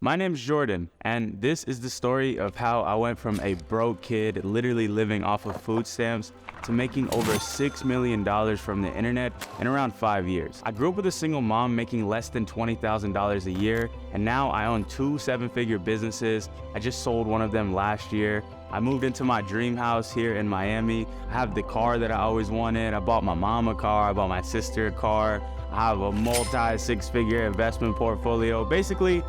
My name's Jordan, and this is the story of how I went from a broke kid literally living off of food stamps to making over $6 million from the internet in around 5 years. I grew up with a single mom making less than $20,000 a year, and now I own 2 7-figure businesses. I just sold one of them last year. I moved into my dream house here in Miami. I have the car that I always wanted. I bought my mom a car. I bought my sister a car. I have a multi-6-figure investment portfolio. Basically,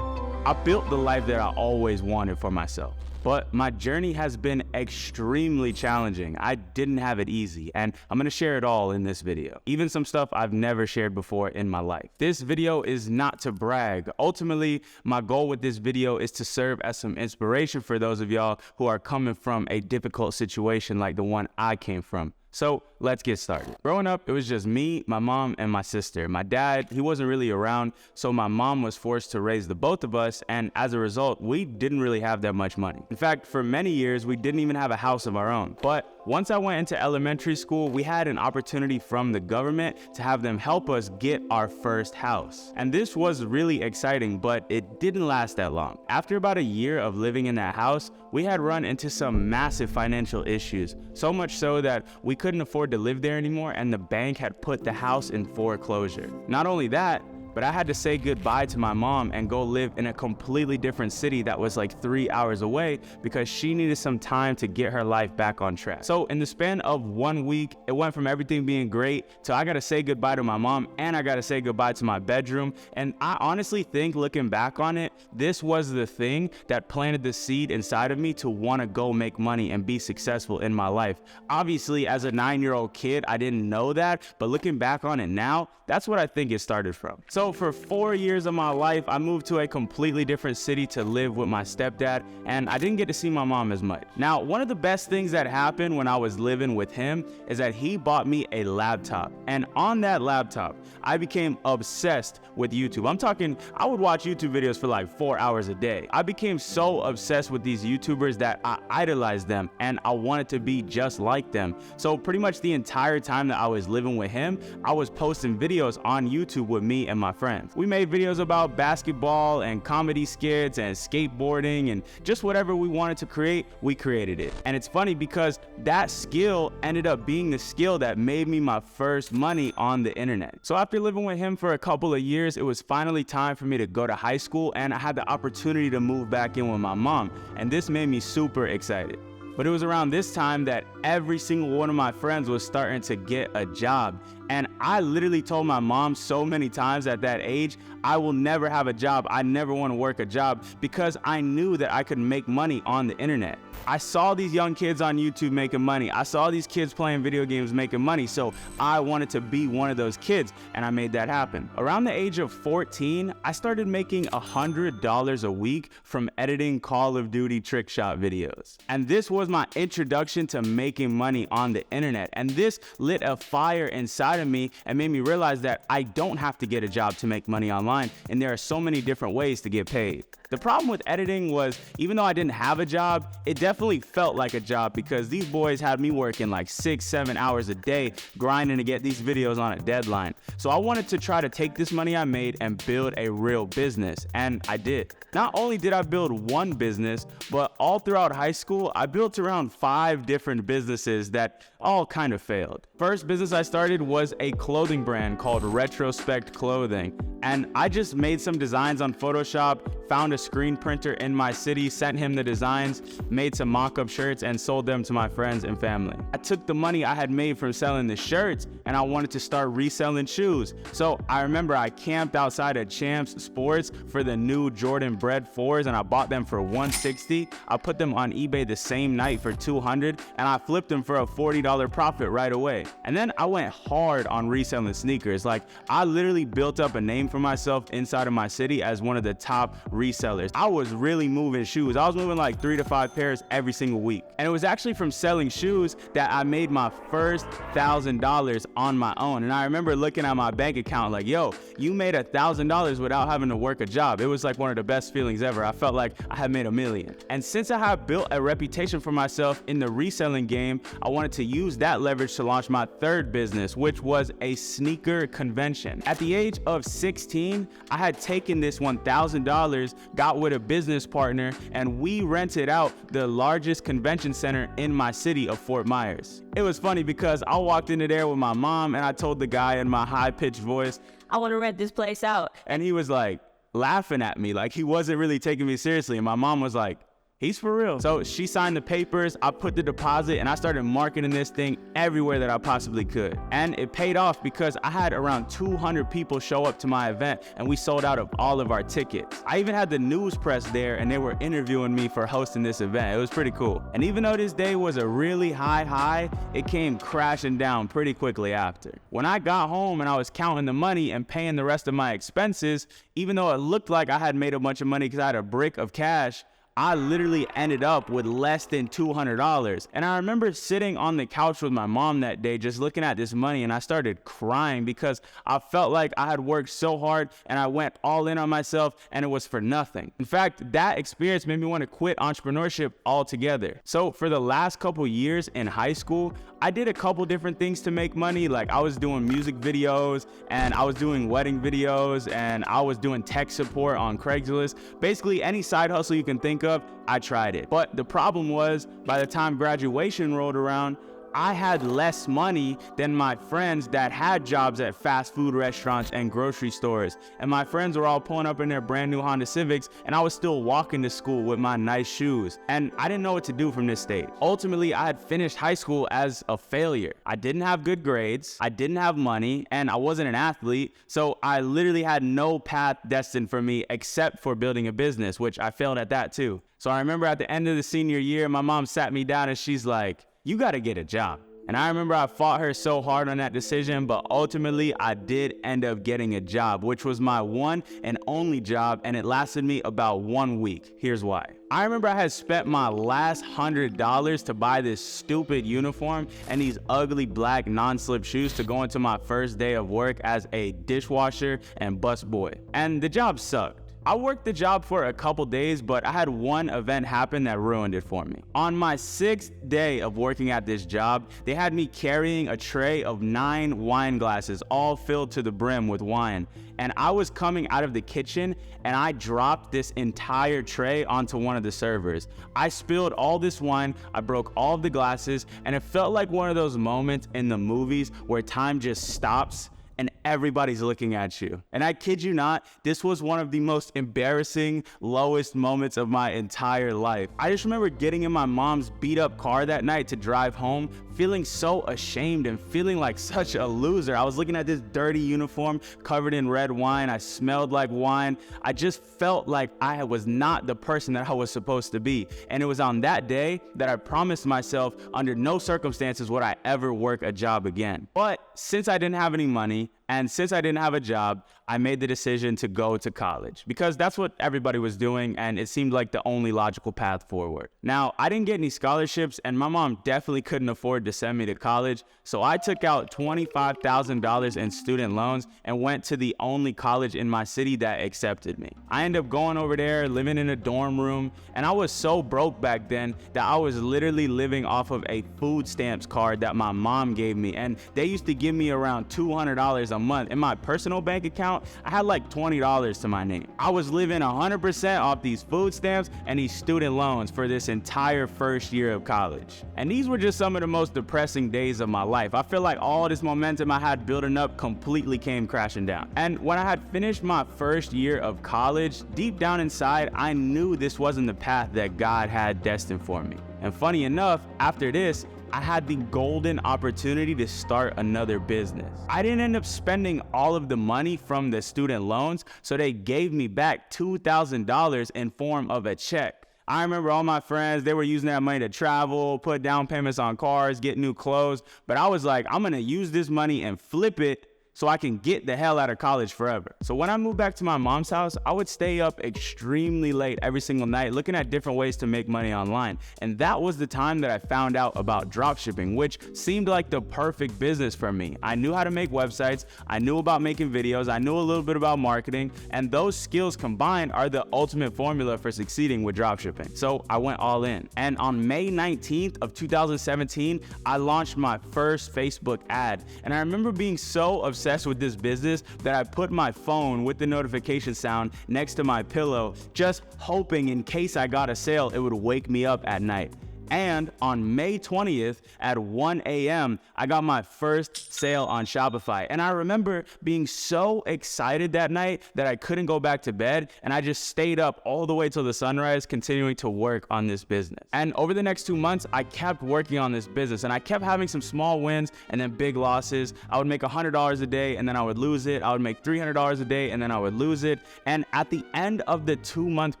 I built the life that I always wanted for myself. But my journey has been extremely challenging. I didn't have it easy, and I'm gonna share it all in this video. Even some stuff I've never shared before in my life. This video is not to brag. Ultimately, my goal with this video is to serve as some inspiration for those of y'all who are coming from a difficult situation like the one I came from. So let's get started. Growing up, it was just me, my mom, and my sister. My dad, he wasn't really around, so my mom was forced to raise the both of us, and as a result, we didn't really have that much money. In fact, for many years, we didn't even have a house of our own. But once I went into elementary school, we had an opportunity from the government to have them help us get our first house. And this was really exciting, but it didn't last that long. After about a year of living in that house, we had run into some massive financial issues, so much so that we couldn't afford to live there anymore, and the bank had put the house in foreclosure. Not only that, but I had to say goodbye to my mom and go live in a completely different city that was like 3 hours away because she needed some time to get her life back on track. So in the span of 1 week, it went from everything being great to I gotta say goodbye to my mom and I gotta say goodbye to my bedroom. And I honestly think, looking back on it, this was the thing that planted the seed inside of me to wanna go make money and be successful in my life. Obviously, as a 9-year-old kid, I didn't know that, but looking back on it now, that's what I think it started from. So for 4 years of my life, I moved to a completely different city to live with my stepdad, and I didn't get to see my mom as much. Now, one of the best things that happened when I was living with him is that he bought me a laptop. And on that laptop, I became obsessed with YouTube. I'm talking, I would watch YouTube videos for like 4 hours a day. I became so obsessed with these YouTubers that I idolized them and I wanted to be just like them. So pretty much the entire time that I was living with him, I was posting videos on YouTube with me and my friends. We made videos about basketball and comedy skits and skateboarding and just whatever we wanted to create, we created it. And it's funny because that skill ended up being the skill that made me my first money on the internet. So after living with him for a couple of years, it was finally time for me to go to high school, and I had the opportunity to move back in with my mom, and this made me super excited. But it was around this time that every single one of my friends was starting to get a job. And I literally told my mom so many times at that age, I will never have a job. I never want to work a job, because I knew that I could make money on the internet. I saw these young kids on YouTube making money. I saw these kids playing video games making money. So I wanted to be one of those kids, and I made that happen. Around the age of 14, I started making $100 a week from editing Call of Duty trick shot videos. And this was my introduction to making money on the internet. And this lit a fire inside of me and made me realize that I don't have to get a job to make money online, and there are so many different ways to get paid. The problem with editing was, even though I didn't have a job, it definitely felt like a job because these boys had me working like 6-7 hours a day grinding to get these videos on a deadline. So I wanted to try to take this money I made and build a real business, and I did. Not only did I build one business, but all throughout high school, I built around 5 different businesses that all kind of failed. First business I started was a clothing brand called Retrospect Clothing, and I just made some designs on Photoshop, found a screen printer in my city, sent him the designs, made some mock-up shirts, and sold them to my friends and family. I took the money I had made from selling the shirts and I wanted to start reselling shoes. So I remember I camped outside of Champs Sports for the new Jordan Bred 4s, and I bought them for $160. I put them on eBay the same night for $200, and I flipped them for a $40 profit right away. And then I went hard on reselling sneakers. Like, I literally built up a name for myself inside of my city as one of the top resellers. I was really moving shoes. I was moving like 3 to 5 pairs every single week. And it was actually from selling shoes that I made my first $1,000 on my own. And I remember looking at my bank account like, yo, you made $1,000 without having to work a job. It was like one of the best feelings ever. I felt like I had made $1 million. And since I had built a reputation for myself in the reselling game, I wanted to use that leverage to launch my third business, which was a sneaker convention. At the age of 16, I had taken this $1,000 years, got with a business partner, and we rented out the largest convention center in my city of Fort Myers. It was funny because I walked into there with my mom and I told the guy in my high-pitched voice, "I want to rent this place out." And he was like laughing at me, like he wasn't really taking me seriously. And my mom was like, "He's for real." So she signed the papers, I put the deposit, and I started marketing this thing everywhere that I possibly could. And it paid off because I had around 200 people show up to my event and we sold out of all of our tickets. I even had the news press there and they were interviewing me for hosting this event. It was pretty cool. And even though this day was a really high, it came crashing down pretty quickly after. When I got home and I was counting the money and paying the rest of my expenses, even though it looked like I had made a bunch of money because I had a brick of cash, I literally ended up with less than $200. And I remember sitting on the couch with my mom that day, just looking at this money, and I started crying because I felt like I had worked so hard and I went all in on myself and it was for nothing. In fact, that experience made me want to quit entrepreneurship altogether. So for the last couple years in high school, I did a couple different things to make money. Like I was doing music videos and I was doing wedding videos and I was doing tech support on Craigslist. Basically any side hustle you can think of, I tried it. But the problem was, by the time graduation rolled around, I had less money than my friends that had jobs at fast food restaurants and grocery stores. And my friends were all pulling up in their brand new Honda Civics and I was still walking to school with my nice shoes. And I didn't know what to do from this stage. Ultimately, I had finished high school as a failure. I didn't have good grades, I didn't have money, and I wasn't an athlete. So I literally had no path destined for me except for building a business, which I failed at that too. So I remember at the end of the senior year, my mom sat me down and she's like, "You got to get a job." And I remember I fought her so hard on that decision, but ultimately I did end up getting a job, which was my one and only job, and it lasted me about 1 week. Here's why. I remember I had spent my last $100 to buy this stupid uniform and these ugly black non-slip shoes to go into my first day of work as a dishwasher and busboy. And the job sucked. I worked the job for a couple days, but I had one event happen that ruined it for me. On my 6th day of working at this job, they had me carrying a tray of 9 wine glasses, all filled to the brim with wine. And I was coming out of the kitchen and I dropped this entire tray onto one of the servers. I spilled all this wine, I broke all of the glasses, and it felt like one of those moments in the movies where time just stops and everybody's looking at you. And I kid you not, this was one of the most embarrassing, lowest moments of my entire life. I just remember getting in my mom's beat up car that night to drive home, feeling so ashamed and feeling like such a loser. I was looking at this dirty uniform covered in red wine. I smelled like wine. I just felt like I was not the person that I was supposed to be. And it was on that day that I promised myself under no circumstances would I ever work a job again. But since I didn't have any money, and since I didn't have a job, I made the decision to go to college because that's what everybody was doing and it seemed like the only logical path forward. Now, I didn't get any scholarships and my mom definitely couldn't afford to send me to college, so I took out $25,000 in student loans and went to the only college in my city that accepted me. I ended up going over there, living in a dorm room, and I was so broke back then that I was literally living off of a food stamps card that my mom gave me, and they used to give me around $200 a month. In my personal bank account, I had like $20 to my name. I was living 100% off these food stamps and these student loans for this entire first year of college. And these were just some of the most depressing days of my life. I feel like all this momentum I had building up completely came crashing down. And when I had finished my first year of college, deep down inside, I knew this wasn't the path that God had destined for me. And funny enough, after this, I had the golden opportunity to start another business. I didn't end up spending all of the money from the student loans, so they gave me back $2,000 in form of a check. I remember all my friends, they were using that money to travel, put down payments on cars, get new clothes, but I was like, I'm gonna use this money and flip it so I can get the hell out of college forever. So when I moved back to my mom's house, I would stay up extremely late every single night looking at different ways to make money online. And that was the time that I found out about dropshipping, which seemed like the perfect business for me. I knew how to make websites, I knew about making videos, I knew a little bit about marketing, and those skills combined are the ultimate formula for succeeding with dropshipping. So I went all in. And on May 19th of 2017, I launched my first Facebook ad. And I remember being so obsessed obsessed with this business that I put my phone with the notification sound next to my pillow, just hoping in case I got a sale, it would wake me up at night. And on May 20th at 1 a.m., I got my first sale on Shopify. And I remember being so excited that night that I couldn't go back to bed. And I just stayed up all the way till the sunrise, continuing to work on this business. And over the next 2 months, I kept working on this business and I kept having some small wins and then big losses. I would make $100 a day and then I would lose it. I would make $300 a day and then I would lose it. And at the end of the 2-month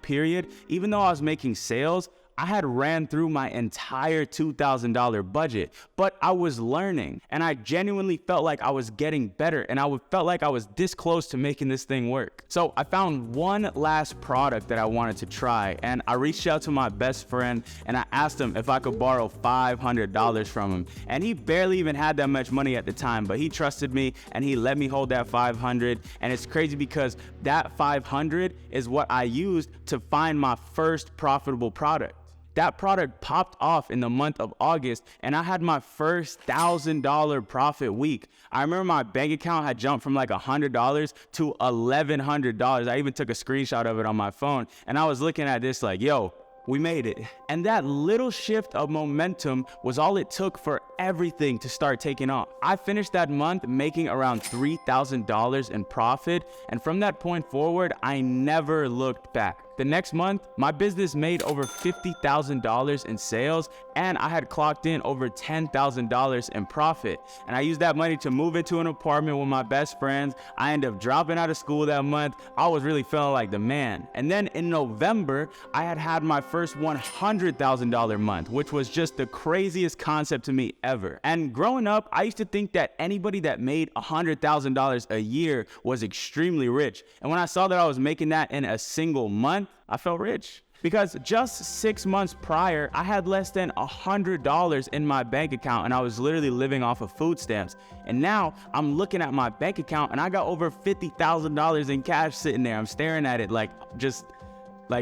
period, even though I was making sales, I had ran through my entire $2,000 budget, but I was learning and I genuinely felt like I was getting better and I felt like I was this close to making this thing work. So I found one last product that I wanted to try and I reached out to my best friend and I asked him if I could borrow $500 from him. And he barely even had that much money at the time, but he trusted me and he let me hold that $500. And it's crazy because that $500 is what I used to find my first profitable product. That product popped off in the month of August and I had my first $1,000 profit week. I remember my bank account had jumped from like $100 to $1,100. I even took a screenshot of it on my phone and I was looking at this like, yo, we made it. And that little shift of momentum was all it took for everything to start taking off. I finished that month making around $3,000 in profit. And from that point forward, I never looked back. The next month, my business made over $50,000 in sales and I had clocked in over $10,000 in profit. And I used that money to move into an apartment with my best friends. I ended up dropping out of school that month. I was really feeling like the man. And then in November, I had my first $100,000 month, which was just the craziest concept to me ever. And growing up, I used to think that anybody that made $100,000 a year was extremely rich. And when I saw that I was making that in a single month, I felt rich. Because just 6 months prior, I had less than $100 in my bank account and I was literally living off of food stamps. And now I'm looking at my bank account and I got over $50,000 in cash sitting there. I'm staring at it like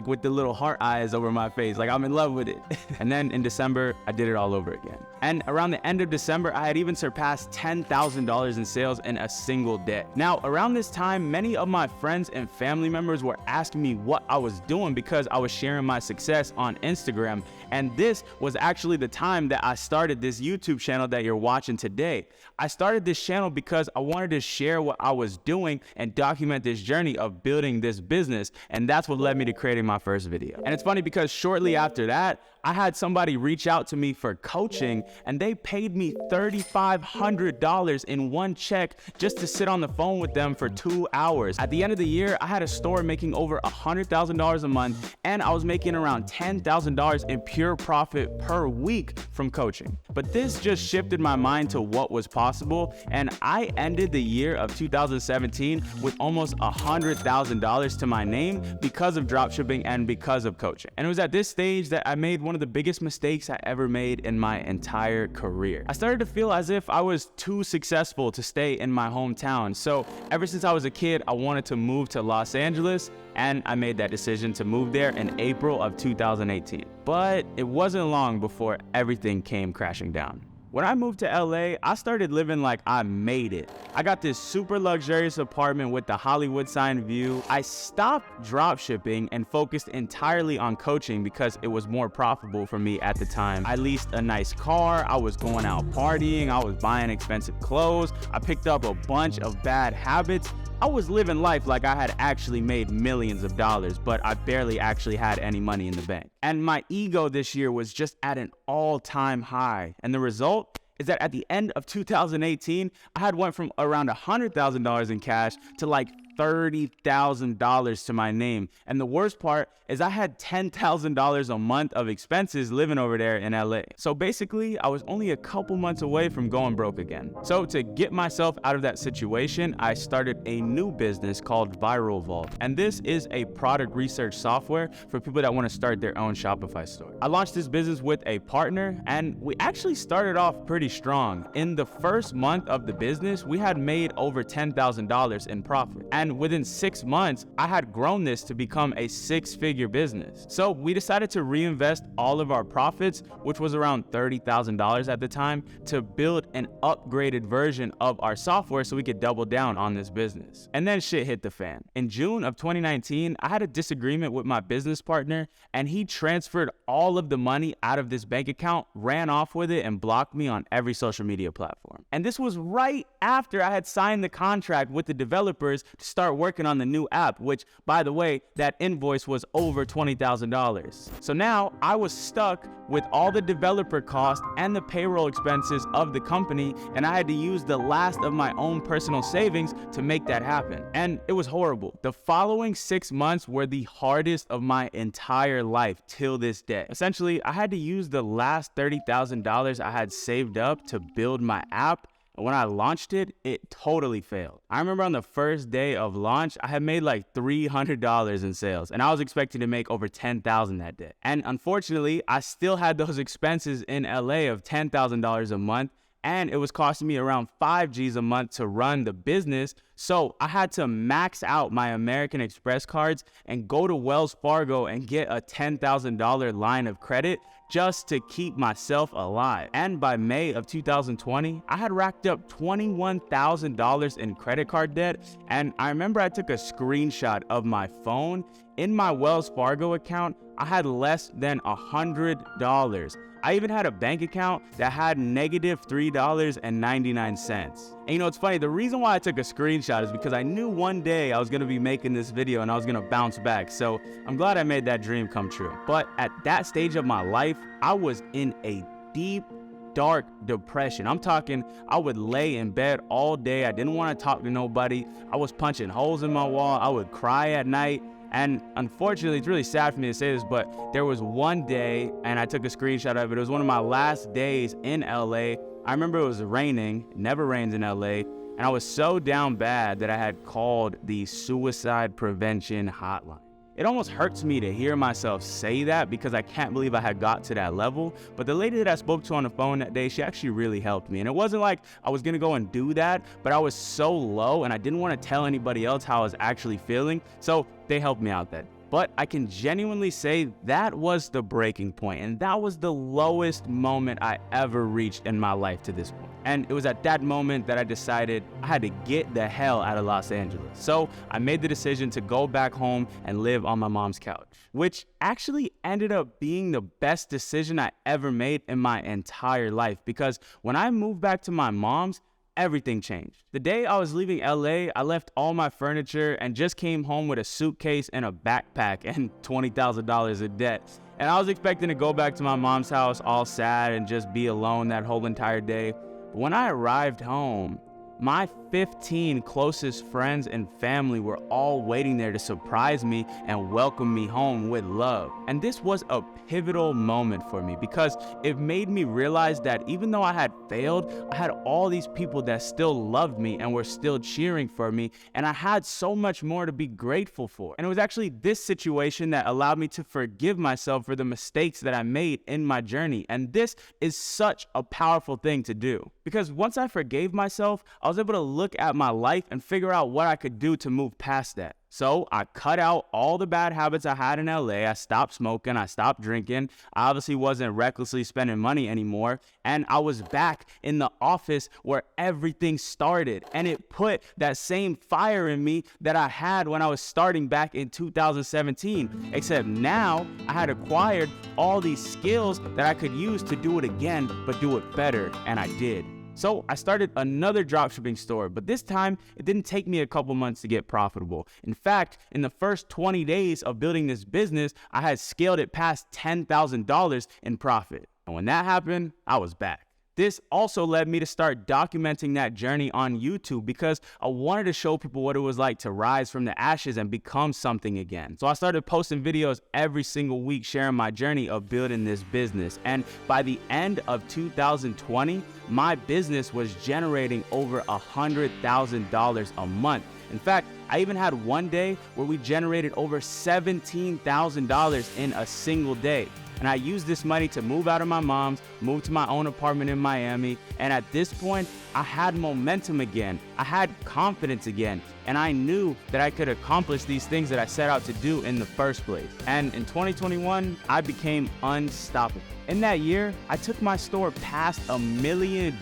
with the little heart eyes over my face, like I'm in love with it. And then in December, I did it all over again. And around the end of December, I had even surpassed $10,000 in sales in a single day. Now, around this time, many of my friends and family members were asking me what I was doing because I was sharing my success on Instagram. And this was actually the time that I started this YouTube channel that you're watching today. I started this channel because I wanted to share what I was doing and document this journey of building this business. And that's what led me to creating my first video. And it's funny because shortly after that, I had somebody reach out to me for coaching and they paid me $3,500 in one check just to sit on the phone with them for 2 hours. At the end of the year, I had a store making over $100,000 a month and I was making around $10,000 in pure profit per week from coaching. But this just shifted my mind to what was possible and I ended the year of 2017 with almost $100,000 to my name because of dropshipping and because of coaching. And it was at this stage that I made one of the biggest mistakes I ever made in my entire career. I started to feel as if I was too successful to stay in my hometown. So ever since I was a kid, I wanted to move to Los Angeles and I made that decision to move there in April of 2018. But it wasn't long before everything came crashing down. When I moved to LA, I started living like I made it. I got this super luxurious apartment with the Hollywood sign view. I stopped dropshipping and focused entirely on coaching because it was more profitable for me at the time. I leased a nice car, I was going out partying, I was buying expensive clothes, I picked up a bunch of bad habits. I was living life like I had actually made millions of dollars, but I barely actually had any money in the bank. And my ego this year was just at an all-time high. And the result is that at the end of 2018, I had went from around $100,000 in cash to like $30,000 to my name. And the worst part is I had $10,000 a month of expenses living over there in LA. So basically, I was only a couple months away from going broke again. So to get myself out of that situation, I started a new business called Viral Vault. And this is a product research software for people that want to start their own Shopify store. I launched this business with a partner and we actually started off pretty strong. In the first month of the business, we had made over $10,000 in profit. And And within 6 months, I had grown this to become a 6-figure business. So we decided to reinvest all of our profits, which was around $30,000 at the time, to build an upgraded version of our software so we could double down on this business. And then shit hit the fan. In June of 2019, I had a disagreement with my business partner, and he transferred all of the money out of this bank account, ran off with it, and blocked me on every social media platform. And this was right after I had signed the contract with the developers to start working on the new app, which, by the way, that invoice was over $20,000. So now I was stuck with all the developer costs and the payroll expenses of the company, and I had to use the last of my own personal savings to make that happen. And it was horrible. The following 6 months were the hardest of my entire life till this day. Essentially, I had to use the last $30,000 I had saved up to build my app. And when I launched it, it totally failed. I remember on the first day of launch, I had made like $300 in sales, and I was expecting to make over $10,000 that day. And unfortunately, I still had those expenses in LA of $10,000 a month, and it was costing me around 5 G's a month to run the business. So I had to max out my American Express cards and go to Wells Fargo and get a $10,000 line of credit just to keep myself alive. And by May of 2020, I had racked up $21,000 in credit card debt. And I remember I took a screenshot of my phone. In my Wells Fargo account, I had less than $100. I even had a bank account that had negative $3.99. And you know, it's funny, the reason why I took a screenshot is because I knew one day I was gonna be making this video and I was gonna bounce back. So I'm glad I made that dream come true. But at that stage of my life, I was in a deep, dark depression. I'm talking, I would lay in bed all day. I didn't want to talk to nobody. I was punching holes in my wall. I would cry at night. And unfortunately, it's really sad for me to say this, but there was one day, and I took a screenshot of it. It was one of my last days in LA. I remember it was raining. It never rains in LA. And I was so down bad that I had called the suicide prevention hotline. It almost hurts me to hear myself say that because I can't believe I had got to that level. But the lady that I spoke to on the phone that day, she actually really helped me. And it wasn't like I was gonna go and do that, but I was so low and I didn't want to tell anybody else how I was actually feeling. So they helped me out that. But I can genuinely say that was the breaking point, and that was the lowest moment I ever reached in my life to this point. And it was at that moment that I decided I had to get the hell out of Los Angeles. So I made the decision to go back home and live on my mom's couch, which actually ended up being the best decision I ever made in my entire life, because when I moved back to my mom's, everything changed. The day I was leaving LA, I left all my furniture and just came home with a suitcase and a backpack and $20,000 in debt. And I was expecting to go back to my mom's house all sad and just be alone that whole entire day. But when I arrived home, my 15 closest friends and family were all waiting there to surprise me and welcome me home with love. And this was a pivotal moment for me because it made me realize that even though I had failed, I had all these people that still loved me and were still cheering for me, and I had so much more to be grateful for. And it was actually this situation that allowed me to forgive myself for the mistakes that I made in my journey. And this is such a powerful thing to do, because once I forgave myself, I was able to look at my life and figure out what I could do to move past that. So I cut out all the bad habits I had in LA. I stopped smoking. I stopped drinking. I obviously wasn't recklessly spending money anymore. And I was back in the office where everything started. And it put that same fire in me that I had when I was starting back in 2017. Except now I had acquired all these skills that I could use to do it again, but do it better. And I did. So I started another dropshipping store, but this time it didn't take me a couple months to get profitable. In fact, in the first 20 days of building this business, I had scaled it past $10,000 in profit. And when that happened, I was back. This also led me to start documenting that journey on YouTube because I wanted to show people what it was like to rise from the ashes and become something again. So I started posting videos every single week sharing my journey of building this business. And by the end of 2020, my business was generating over $100,000 a month. In fact, I even had one day where we generated over $17,000 in a single day. And I used this money to move out of my mom's, move to my own apartment in Miami. And at this point, I had momentum again. I had confidence again. And I knew that I could accomplish these things that I set out to do in the first place. And in 2021, I became unstoppable. In that year, I took my store past $1 million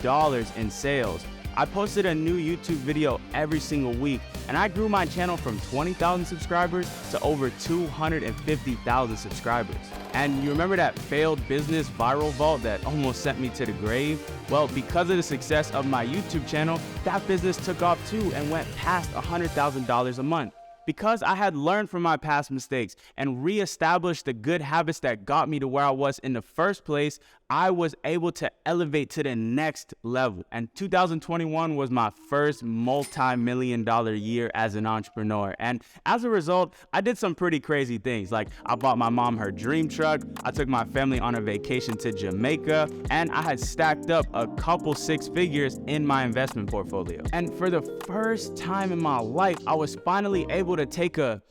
in sales. I posted a new YouTube video every single week, and I grew my channel from 20,000 subscribers to over 250,000 subscribers. And you remember that failed business viral vault that almost sent me to the grave? Well, because of the success of my YouTube channel, that business took off too and went past $100,000 a month. Because I had learned from my past mistakes and reestablished the good habits that got me to where I was in the first place, I was able to elevate to the next level. And 2021 was my first multi-million-dollar year as an entrepreneur. And as a result, I did some pretty crazy things. Like I bought my mom her dream truck, I took my family on a vacation to Jamaica, and I had stacked up a couple six figures in my investment portfolio. And for the first time in my life, I was finally able to take a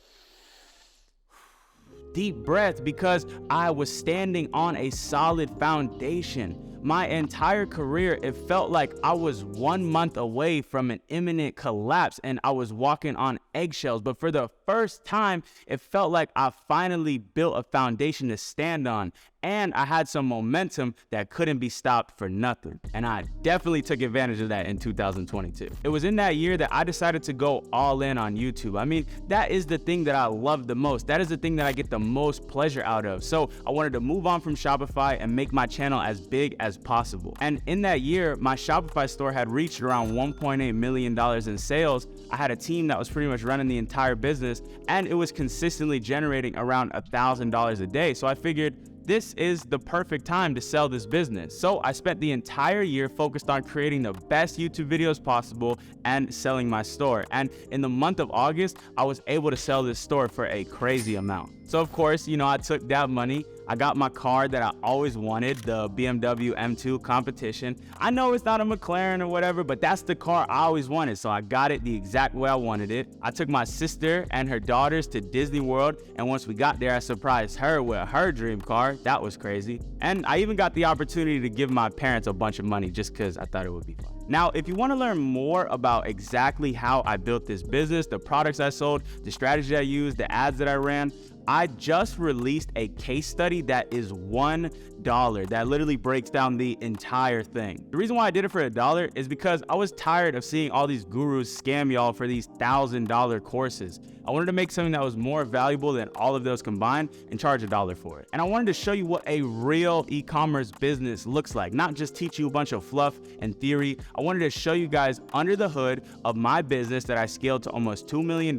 deep breath because I was standing on a solid foundation. My entire career, it felt like I was 1 month away from an imminent collapse and I was walking on eggshells. But for the first time, it felt like I finally built a foundation to stand on. And I had some momentum that couldn't be stopped for nothing. And I definitely took advantage of that in 2022. It was in that year that I decided to go all in on YouTube. I mean, that is the thing that I love the most. That is the thing that I get the most pleasure out of. So I wanted to move on from Shopify and make my channel as big as possible. And in that year, my Shopify store had reached around $1.8 million in sales. I had a team that was pretty much running the entire business, and it was consistently generating around $1,000 a day. So I figured, this is the perfect time to sell this business. So I spent the entire year focused on creating the best YouTube videos possible and selling my store. And in the month of August, I was able to sell this store for a crazy amount. So of course, I took that money. I got my car that I always wanted, the BMW M2 competition. I know it's not a McLaren or whatever, but that's the car I always wanted. So I got it the exact way I wanted it. I took my sister and her daughters to Disney World. And once we got there, I surprised her with her dream car. That was crazy. And I even got the opportunity to give my parents a bunch of money just because I thought it would be fun. Now, if you want to learn more about exactly how I built this business, the products I sold, the strategy I used, the ads that I ran, I just released a case study that is $1 that literally breaks down the entire thing. The reason why I did it for $1 is because I was tired of seeing all these gurus scam y'all for these $1,000 courses. I wanted to make something that was more valuable than all of those combined and charge $1 for it. And I wanted to show you what a real e-commerce business looks like, not just teach you a bunch of fluff and theory. I wanted to show you guys under the hood of my business that I scaled to almost $2 million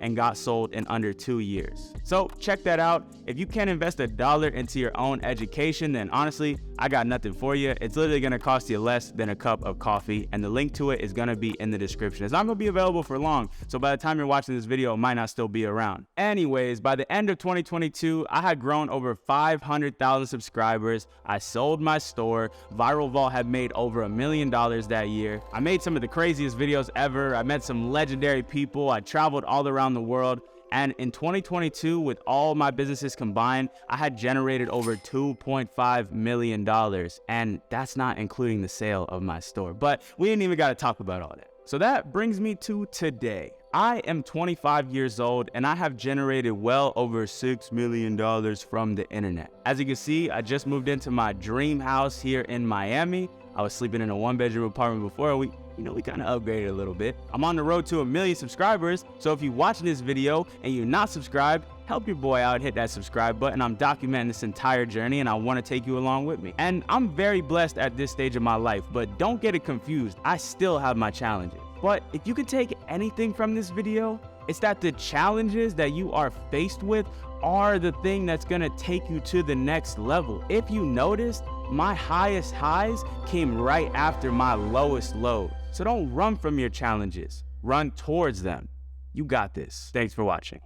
and got sold in under 2 years. So check that out. If you can't invest $1 into your own education, then honestly, I got nothing for you. It's literally gonna cost you less than a cup of coffee, and the link to it is gonna be in the description. It's not gonna be available for long, so by the time you're watching this video, it might not still be around. Anyways, by the end of 2022, I had grown over 500,000 subscribers. I sold my store. Viral Vault had made over $1 million that year. I made some of the craziest videos ever. I met some legendary people. I traveled all around the world. And in 2022, with all my businesses combined, I had generated over $2.5 million. And that's not including the sale of my store. But we ain't even got to talk about all that. So that brings me to today. I am 25 years old and I have generated well over $6 million from the internet. As you can see, I just moved into my dream house here in Miami. I was sleeping in a 1-bedroom apartment before. We kind of upgraded a little bit. I'm on the road to 1 million subscribers. So if you're watching this video and you're not subscribed, help your boy out, hit that subscribe button. I'm documenting this entire journey and I want to take you along with me. And I'm very blessed at this stage of my life, but don't get it confused. I still have my challenges. But if you could take anything from this video, it's that the challenges that you are faced with are the thing that's gonna take you to the next level. If you noticed, my highest highs came right after my lowest lows. So don't run from your challenges, run towards them. You got this. Thanks for watching.